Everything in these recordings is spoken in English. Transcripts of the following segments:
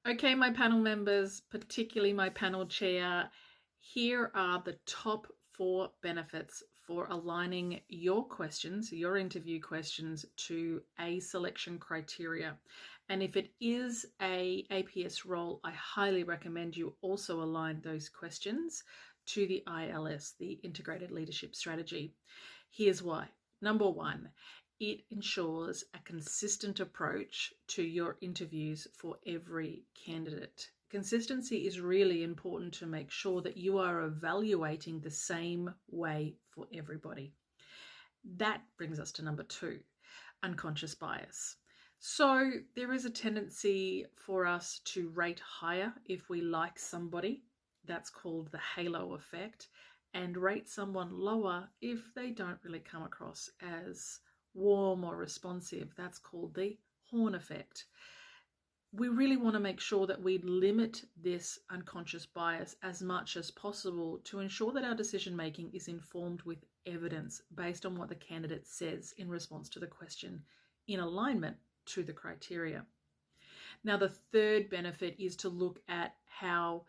Okay, my panel members, particularly my panel chair, here are the top 4 benefits for aligning your questions, your interview questions, to a selection criteria. And if it is a APS role, I highly recommend you also align those questions to the ILS, the Integrated Leadership Strategy. Here's why. Number 1, it ensures a consistent approach to your interviews for every candidate. Consistency is really important to make sure that you are evaluating the same way for everybody. That brings us to number 2, unconscious bias. So there is a tendency for us to rate higher if we like somebody. That's called the halo effect, and rate someone lower if they don't really come across as warm or responsive. That's called the horn effect. We really want to make sure that we limit this unconscious bias as much as possible to ensure that our decision making is informed with evidence based on what the candidate says in response to the question, in alignment to the criteria. Now, the third benefit is to look at how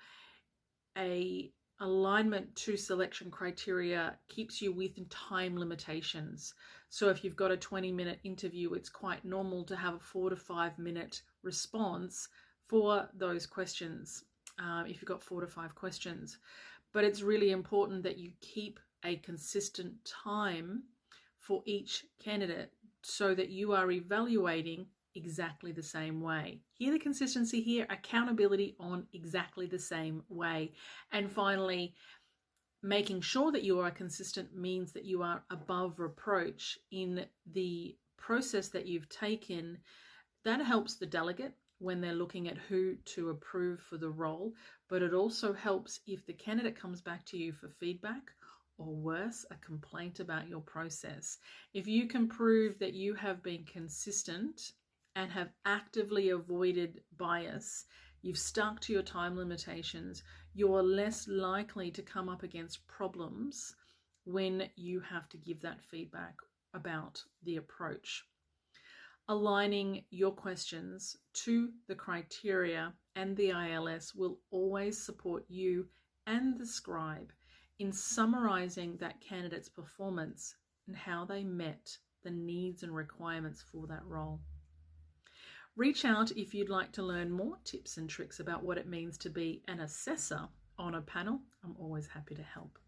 a alignment to selection criteria keeps you within time limitations. So if you've got a 20-minute interview, it's quite normal to have a 4 to 5 minute response for those questions, if you've got 4 to 5 questions. But it's really important that you keep a consistent time for each candidate so that you are evaluating exactly the same way. Hear the consistency here, accountability on exactly the same way. And finally, making sure that you are consistent means that you are above reproach in the process that you've taken. That helps the delegate when they're looking at who to approve for the role, but it also helps if the candidate comes back to you for feedback, or worse, a complaint about your process. If you can prove that you have been consistent and have actively avoided bias, you've stuck to your time limitations, you're less likely to come up against problems when you have to give that feedback about the approach. Aligning your questions to the criteria and the ILS will always support you and the scribe in summarizing that candidate's performance and how they met the needs and requirements for that role. Reach out if you'd like to learn more tips and tricks about what it means to be an assessor on a panel. I'm always happy to help.